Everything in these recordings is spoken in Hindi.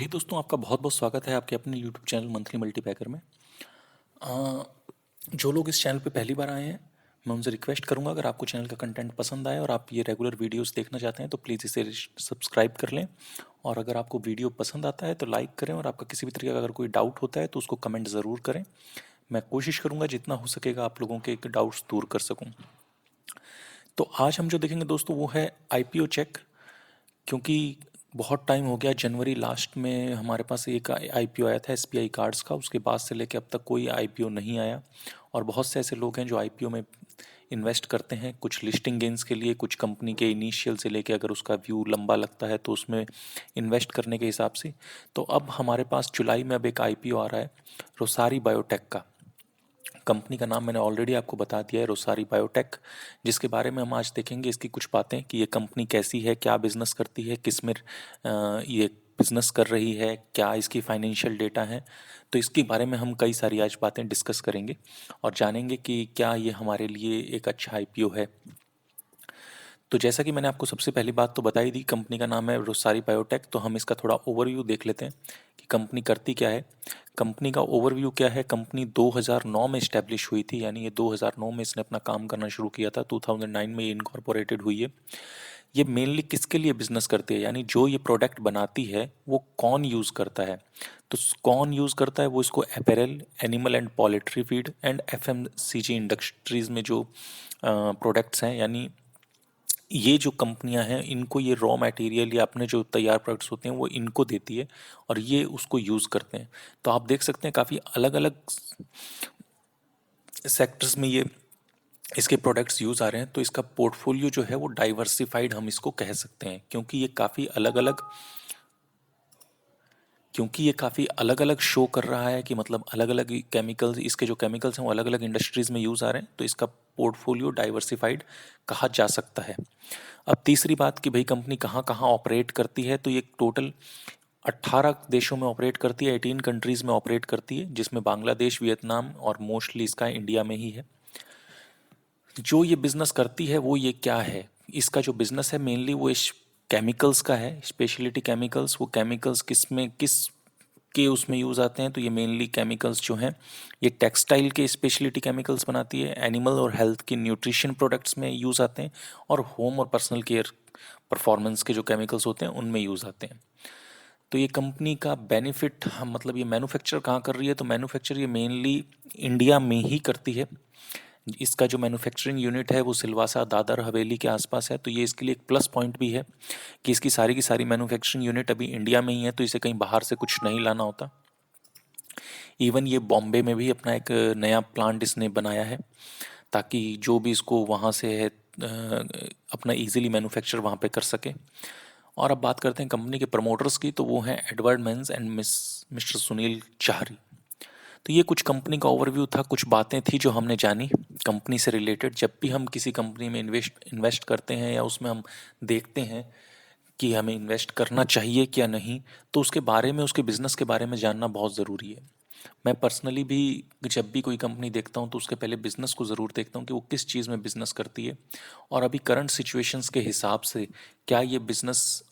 जी दोस्तों, आपका बहुत बहुत स्वागत है आपके अपने यूट्यूब चैनल मंथली मल्टीपैकर में। अ, जो लोग इस चैनल पे पहली बार आए हैं, मैं उनसे रिक्वेस्ट करूंगा, अगर आपको चैनल का कंटेंट पसंद आए और आप ये रेगुलर वीडियोस देखना चाहते हैं तो प्लीज़ इसे सब्सक्राइब कर लें। और अगर आपको वीडियो पसंद आता है तो लाइक करें, और आपका किसी भी तरीके का अगर कोई डाउट होता है तो उसको कमेंट ज़रूर करें। मैं कोशिश करूंगा जितना हो सकेगा आप लोगों के डाउट्स दूर कर सकूं। तो आज हम जो देखेंगे दोस्तों वो है आईपीओ चेक। क्योंकि बहुत टाइम हो गया, जनवरी लास्ट में हमारे पास एक आईपीओ आया था एसबीआई कार्ड्स का, उसके बाद से लेके अब तक कोई आईपीओ नहीं आया। और बहुत से ऐसे लोग हैं जो आईपीओ में इन्वेस्ट करते हैं, कुछ लिस्टिंग गेंस के लिए, कुछ कंपनी के इनिशियल से लेके अगर उसका व्यू लंबा लगता है तो उसमें इन्वेस्ट करने के हिसाब से। तो अब हमारे पास जुलाई में अब एक आईपीओ आ रहा है रोसारी बायोटेक का। कंपनी का नाम मैंने ऑलरेडी आपको बता दिया है, रोसारी बायोटेक, जिसके बारे में हम आज देखेंगे इसकी कुछ बातें कि ये कंपनी कैसी है, क्या बिजनेस करती है, किस में ये बिजनेस कर रही है, क्या इसकी फाइनेंशियल डेटा है। तो इसके बारे में हम कई सारी आज बातें डिस्कस करेंगे और जानेंगे कि क्या ये हमारे लिए एक अच्छा आईपीओ है। तो जैसा कि मैंने आपको सबसे पहली बात तो बताई दी, कंपनी का नाम है रोसारी बायोटेक। तो हम इसका थोड़ा ओवरव्यू देख लेते हैं कि कंपनी करती क्या है। कंपनी का ओवरव्यू क्या है, कंपनी 2009 में इस्टेब्लिश हुई थी, यानी ये 2009 में इसने अपना काम करना शुरू किया था। 2009 में ये इनकॉर्पोरेटेड हुई है। ये मेनली किसके लिए बिजनेस करती है, यानी जो ये प्रोडक्ट बनाती है वो कौन यूज़ करता है। तो कौन यूज़ करता है, वो इसको apparel, animal and poultry feed and FMCG industries में जो प्रोडक्ट्स हैं, यानी ये जो कंपनियां हैं इनको ये रॉ मटेरियल या अपने जो तैयार प्रोडक्ट्स होते हैं वो इनको देती है और ये उसको यूज़ करते हैं। तो आप देख सकते हैं काफ़ी अलग अलग सेक्टर्स में ये इसके प्रोडक्ट्स यूज़ आ रहे हैं। तो इसका पोर्टफोलियो जो है वो डाइवर्सिफाइड हम इसको कह सकते हैं, क्योंकि ये काफ़ी अलग अलग शो कर रहा है कि मतलब अलग अलग केमिकल्स, इसके जो केमिकल्स हैं वो अलग अलग इंडस्ट्रीज़ में यूज़ आ रहे हैं। तो इसका पोर्टफोलियो डाइवर्सिफाइड कहा जा सकता है। अब तीसरी बात कि भाई कंपनी कहाँ कहाँ ऑपरेट करती है, तो ये टोटल 18 देशों में ऑपरेट करती है, 18 कंट्रीज़ में ऑपरेट करती है, जिसमें बांग्लादेश, वियतनाम और मोस्टली इसका इंडिया में ही है। जो ये बिज़नेस करती है वो ये क्या है, इसका जो बिज़नेस है मेनली वो इस केमिकल्स का है, स्पेशलिटी केमिकल्स। वो केमिकल्स किस में किस के उसमें यूज़ आते हैं, तो ये मेनली केमिकल्स जो हैं ये टेक्सटाइल के स्पेशलिटी केमिकल्स बनाती है, एनिमल और हेल्थ की न्यूट्रिशन प्रोडक्ट्स में यूज़ आते हैं, और होम और पर्सनल केयर परफॉर्मेंस के जो केमिकल्स होते हैं उनमें यूज़ आते हैं। तो ये कंपनी का बेनिफिट, हम मतलब ये मैन्युफैक्चर कहाँ कर रही है, तो मैन्युफैक्चर ये मेनली इंडिया में ही करती है। इसका जो मैन्युफैक्चरिंग यूनिट है वो सिलवासा दादर हवेली के आसपास है। तो ये इसके लिए एक प्लस पॉइंट भी है कि इसकी सारी की सारी मैन्युफैक्चरिंग यूनिट अभी इंडिया में ही है, तो इसे कहीं बाहर से कुछ नहीं लाना होता। इवन ये बॉम्बे में भी अपना एक नया प्लांट इसने बनाया है, ताकि जो भी इसको वहाँ से है अपना इजीली मैन्युफैक्चर वहाँ पे कर सके। और अब बात करते हैं कंपनी के प्रमोटर्स की, तो वो हैं एडवर्ड मेंस एंड मिस्टर सुनील चाहरी। तो ये कुछ कंपनी का ओवरव्यू था, कुछ बातें थी जो हमने जानी कंपनी से रिलेटेड। जब भी हम किसी कंपनी में इन्वेस्ट करते हैं या उसमें हम देखते हैं कि हमें इन्वेस्ट करना चाहिए क्या नहीं, तो उसके बारे में, उसके बिज़नेस के बारे में जानना बहुत ज़रूरी है। मैं पर्सनली भी जब भी कोई कंपनी देखता हूँ तो उसके पहले बिज़नेस को ज़रूर देखता हूँ कि वो किस चीज़ में बिज़नेस करती है, और अभी करंट सिचुएशंस के हिसाब से क्या ये बिज़नेस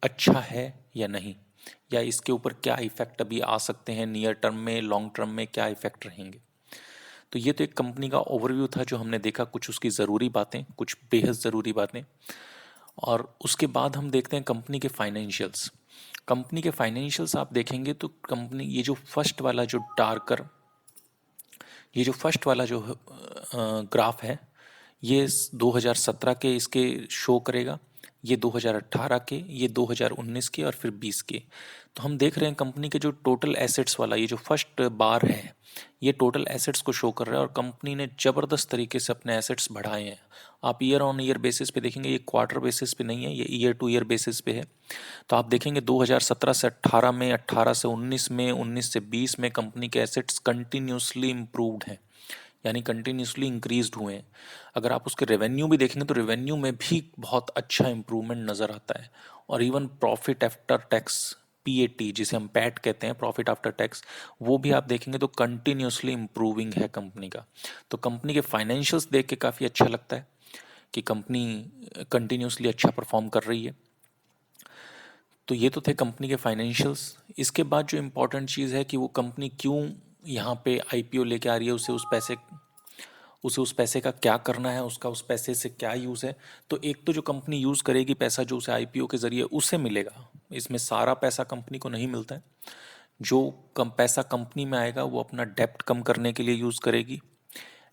अच्छा है या नहीं, या इसके ऊपर क्या इफ़ेक्ट अभी आ सकते हैं नियर टर्म में, लॉन्ग टर्म में क्या इफ़ेक्ट रहेंगे। तो ये तो एक कंपनी का ओवरव्यू था जो हमने देखा, कुछ उसकी ज़रूरी बातें, कुछ बेहद ज़रूरी बातें। और उसके बाद हम देखते हैं कंपनी के फाइनेंशियल्स। कंपनी के फाइनेंशियल्स आप देखेंगे तो कंपनी, ये जो फर्स्ट वाला जो ग्राफ है, ये 2017 के इसके शो करेगा, ये 2018 के, ये 2019 के और फिर 20 के। तो हम देख रहे हैं कंपनी के जो टोटल एसेट्स वाला ये जो फर्स्ट बार है, ये टोटल एसेट्स को शो कर रहा है, और कंपनी ने ज़बरदस्त तरीके से अपने एसेट्स बढ़ाए हैं। आप ईयर ऑन ईयर बेसिस पे देखेंगे, ये क्वार्टर बेसिस पे नहीं है, ये ईयर टू ईयर बेसिस पे है। तो आप देखेंगे 2017 से 18 में, 18 से 19 में, 19 से 20 में कंपनी के एसेट्स कंटिन्यूसली इम्प्रूव्ड हैं, यानी कंटिन्यूसली इंक्रीज्ड हुए हैं। अगर आप उसके रेवेन्यू भी देखेंगे तो रेवेन्यू में भी बहुत अच्छा इंप्रूवमेंट नज़र आता है। और even profit after tax, PAT जिसे हम पैट कहते हैं, प्रॉफिट आफ्टर टैक्स, वो भी आप देखेंगे तो कंटिन्यूसली इम्प्रूविंग है कंपनी का। तो कंपनी के फाइनेंशियल्स देख के काफ़ी अच्छा लगता है कि कंपनी कंटिन्यूसली अच्छा परफॉर्म कर रही है। तो ये तो थे कंपनी के फाइनेंशियल्स। इसके बाद जो इम्पोर्टेंट चीज़ है कि वो कंपनी क्यों यहाँ पे आईपीओ लेके आ रही है, उसे उस पैसे का क्या करना है, उसका उस पैसे से क्या यूज़ है। तो एक तो जो कंपनी यूज़ करेगी पैसा जो उसे आईपीओ के ज़रिए उसे मिलेगा, इसमें सारा पैसा कंपनी को नहीं मिलता है। जो कम पैसा कंपनी में आएगा वो अपना डेप्ट कम करने के लिए यूज़ करेगी,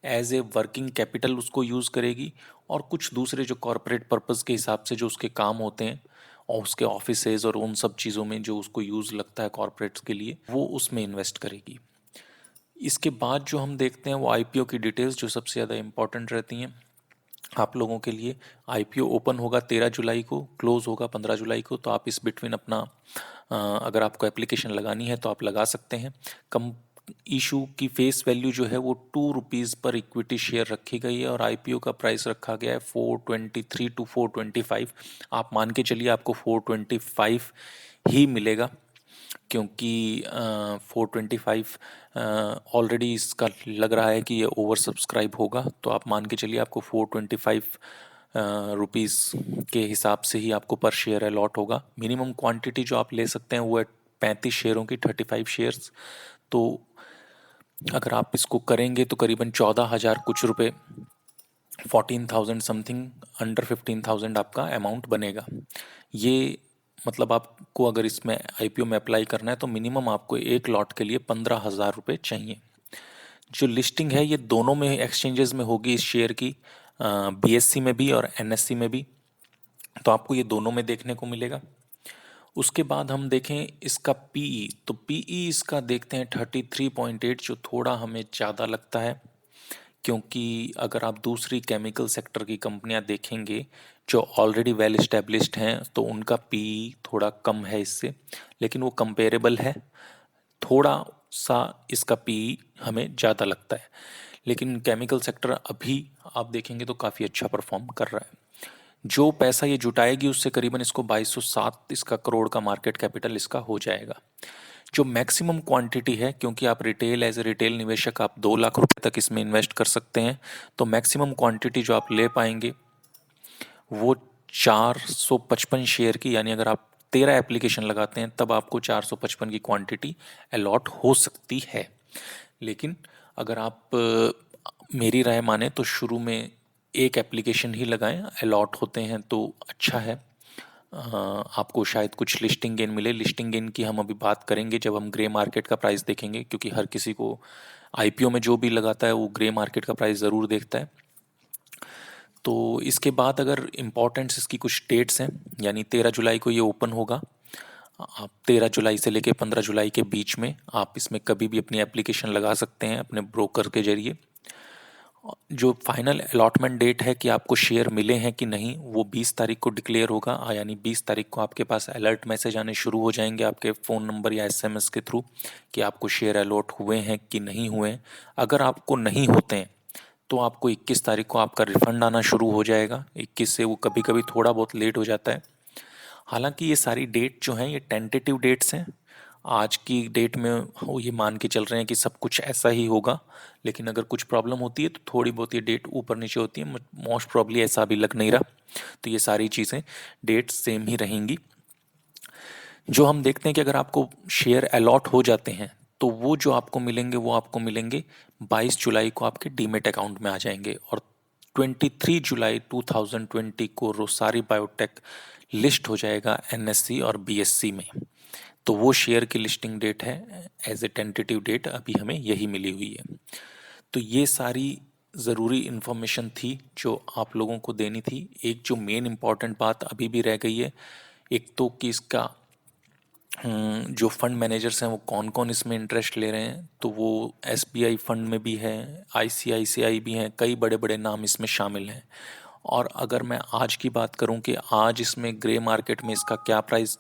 एज ए वर्किंग कैपिटल उसको यूज़ करेगी, और कुछ दूसरे जो कॉरपोरेट पर्पज़ के हिसाब से जो उसके काम होते हैं और उसके ऑफिसेज और उन सब चीज़ों में जो उसको यूज़ लगता है कॉरपोरेट्स के लिए, वो उसमें इन्वेस्ट करेगी। इसके बाद जो हम देखते हैं वो आईपीओ की डिटेल्स जो सबसे ज़्यादा इम्पॉर्टेंट रहती हैं आप लोगों के लिए। आईपीओ ओपन होगा 13 जुलाई को, क्लोज़ होगा 15 जुलाई को। तो आप इस बिटवीन अपना अगर आपको एप्लीकेशन लगानी है तो आप लगा सकते हैं। कम इशू की फेस वैल्यू जो है वो ₹2 पर इक्विटी शेयर रखी गई है, और आईपीओ का प्राइस रखा गया है 423 टू 425। आप मान के चलिए आपको 425 ही मिलेगा, क्योंकि 425 ऑलरेडी इसका लग रहा है कि ये ओवर सब्सक्राइब होगा। तो आप मान के चलिए आपको 425 रुपीज़ के हिसाब से ही आपको पर शेयर अलॉट होगा। मिनिमम क्वांटिटी जो आप ले सकते हैं वो है 35 शेयरों की, 35 शेयर्स। तो अगर आप इसको करेंगे तो करीबन 14,000 कुछ रुपए, 14,000 समथिंग, अंडर 15,000 आपका अमाउंट बनेगा। ये मतलब आपको अगर इसमें आईपीओ में अप्लाई करना है तो मिनिमम आपको एक लॉट के लिए 15,000 रुपये चाहिए। जो लिस्टिंग है ये दोनों में एक्सचेंजेस में होगी इस शेयर की, बीएससी में भी और एनएससी में भी। तो आपको ये दोनों में देखने को मिलेगा। उसके बाद हम देखें इसका पीई, तो पीई इसका देखते हैं 33.8, जो थोड़ा हमें ज़्यादा लगता है, क्योंकि अगर आप दूसरी केमिकल सेक्टर की कंपनियां देखेंगे जो ऑलरेडी वेल इस्टेब्लिश्ड हैं तो उनका पीई थोड़ा कम है इससे, लेकिन वो कंपेरेबल है। थोड़ा सा इसका पीई हमें ज़्यादा लगता है, लेकिन केमिकल सेक्टर अभी आप देखेंगे तो काफ़ी अच्छा परफॉर्म कर रहा है। जो पैसा ये जुटाएगी उससे करीबन इसको 2207 इसका करोड़ का मार्केट कैपिटल इसका हो जाएगा। जो मैक्सिमम क्वांटिटी है, क्योंकि आप रिटेल एज ए रिटेल निवेशक आप 2 लाख रुपए तक इसमें इन्वेस्ट कर सकते हैं, तो मैक्सिमम क्वांटिटी जो आप ले पाएंगे वो 455 शेयर की, यानी अगर आप 13 एप्लीकेशन लगाते हैं तब आपको 455 की क्वांटिटी अलॉट हो सकती है। लेकिन अगर आप मेरी राय माने तो शुरू में एक एप्लीकेशन ही लगाएं, अलॉट होते हैं तो अच्छा है। आपको शायद कुछ लिस्टिंग गेन मिले। लिस्टिंग गेन की हम अभी बात करेंगे जब हम ग्रे मार्केट का प्राइस देखेंगे, क्योंकि हर किसी को आईपीओ में जो भी लगाता है वो ग्रे मार्केट का प्राइस ज़रूर देखता है। तो इसके बाद अगर इम्पोर्टेंट्स इसकी कुछ डेट्स हैं, यानी 13 जुलाई को ये ओपन होगा। आप 13 जुलाई से लेके 15 जुलाई के बीच में आप इसमें कभी भी अपनी एप्लीकेशन लगा सकते हैं अपने ब्रोकर के जरिए। जो फाइनल अलॉटमेंट डेट है कि आपको शेयर मिले हैं कि नहीं, वो 20 तारीख को डिक्लेयर होगा, यानी 20 तारीख को आपके पास अलर्ट मैसेज आने शुरू हो जाएंगे आपके फ़ोन नंबर या एसएमएस के थ्रू कि आपको शेयर अलॉट हुए हैं कि नहीं हुए हैं। अगर आपको नहीं होते हैं तो आपको 21 तारीख को आपका रिफंड आना शुरू हो जाएगा। 21 से वो कभी कभी थोड़ा बहुत लेट हो जाता है। हालांकि ये सारी डेट जो हैं ये टेंटेटिव डेट्स हैं। आज की डेट में वो ये मान के चल रहे हैं कि सब कुछ ऐसा ही होगा, लेकिन अगर कुछ प्रॉब्लम होती है तो थोड़ी बहुत ये डेट ऊपर नीचे होती है। मोस्ट प्रॉब्ली ऐसा अभी लग नहीं रहा। तो ये सारी चीज़ें डेट्स सेम ही रहेंगी। जो हम देखते हैं कि अगर आपको शेयर अलॉट हो जाते हैं तो वो जो आपको मिलेंगे वो आपको मिलेंगे 22 जुलाई को आपके डीमेट अकाउंट में आ जाएंगे, और 23 जुलाई 2020 को रोसारी बायोटेक लिस्ट हो जाएगा एनएससी और बीएससी में। तो वो शेयर की लिस्टिंग डेट है, एज ए टेंटेटिव डेट अभी हमें यही मिली हुई है। तो ये सारी ज़रूरी इन्फॉर्मेशन थी जो आप लोगों को देनी थी। एक जो मेन इम्पॉर्टेंट बात अभी भी रह गई है, एक तो कि इसका जो फंड मैनेजर्स हैं वो कौन कौन इसमें इंटरेस्ट ले रहे हैं। तो वो एसबीआई फंड में भी है, आईसीआईसीआई भी हैं, कई बड़े बड़े नाम इसमें शामिल हैं। और अगर मैं आज की बात करूं कि आज इसमें ग्रे मार्केट में इसका क्या प्राइस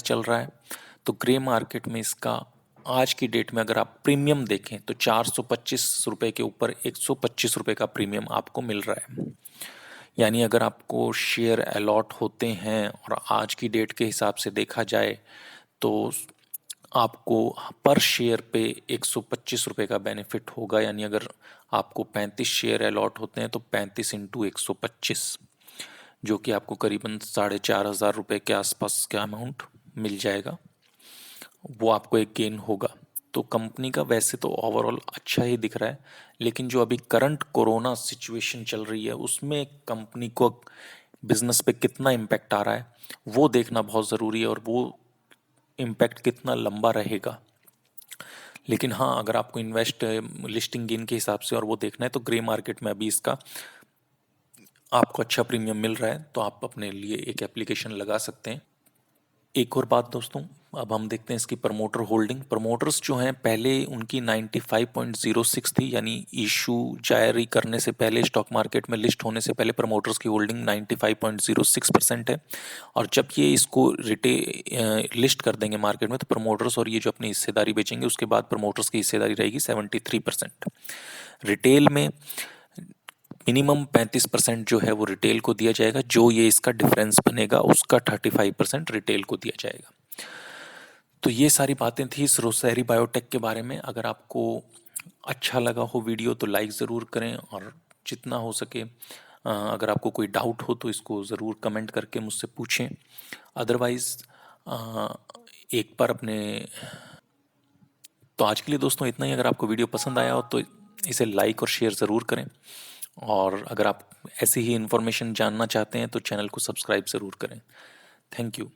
चल रहा है, तो ग्रे मार्केट में इसका आज की डेट में अगर आप प्रीमियम देखें तो 425 रुपये के ऊपर 125 रुपये का प्रीमियम आपको मिल रहा है। यानी अगर आपको शेयर अलॉट होते हैं और आज की डेट के हिसाब से देखा जाए तो आपको पर शेयर पे 125 रुपये का बेनिफिट होगा। यानी अगर आपको 35 शेयर अलॉट होते हैं तो 35 इंटू 125, जो कि आपको करीबन 4,500 रुपये के आसपास का अमाउंट मिल जाएगा, वो आपको एक गेन होगा। तो कंपनी का वैसे तो ओवरऑल अच्छा ही दिख रहा है, लेकिन जो अभी करंट कोरोना सिचुएशन चल रही है उसमें कंपनी को बिजनेस पे कितना इम्पैक्ट आ रहा है वो देखना बहुत ज़रूरी है, और वो इम्पैक्ट कितना लंबा रहेगा। लेकिन हाँ, अगर आपको इन्वेस्ट लिस्टिंग गेन के हिसाब से और वो देखना है तो ग्रे मार्केट में अभी इसका आपको अच्छा प्रीमियम मिल रहा है, तो आप अपने लिए एक एप्लीकेशन लगा सकते हैं। एक और बात दोस्तों, अब हम देखते हैं इसकी प्रमोटर होल्डिंग। प्रमोटर्स जो हैं पहले उनकी 95.06 थी, यानी इशू जारी करने से पहले, स्टॉक मार्केट में लिस्ट होने से पहले प्रमोटर्स की होल्डिंग 95.06% है। और जब ये इसको लिस्ट कर देंगे मार्केट में, तो प्रमोटर्स और ये जो अपनी हिस्सेदारी बेचेंगे उसके बाद प्रमोटर्स की हिस्सेदारी रहेगी 73%। रिटेल में मिनिमम 35% जो है वो रिटेल को दिया जाएगा, जो ये इसका डिफरेंस बनेगा उसका 35% रिटेल को दिया जाएगा। तो ये सारी बातें थी इस रोसैरी बायोटेक के बारे में। अगर आपको अच्छा लगा हो वीडियो तो लाइक ज़रूर करें, और जितना हो सके अगर आपको कोई डाउट हो तो इसको ज़रूर कमेंट करके मुझसे पूछें। अदरवाइज़ एक बार अपने, तो आज के लिए दोस्तों इतना ही। अगर आपको वीडियो पसंद आया हो तो इसे लाइक और शेयर ज़रूर करें, और अगर आप ऐसी ही इन्फॉर्मेशन जानना चाहते हैं तो चैनल को सब्सक्राइब ज़रूर करें। Thank you.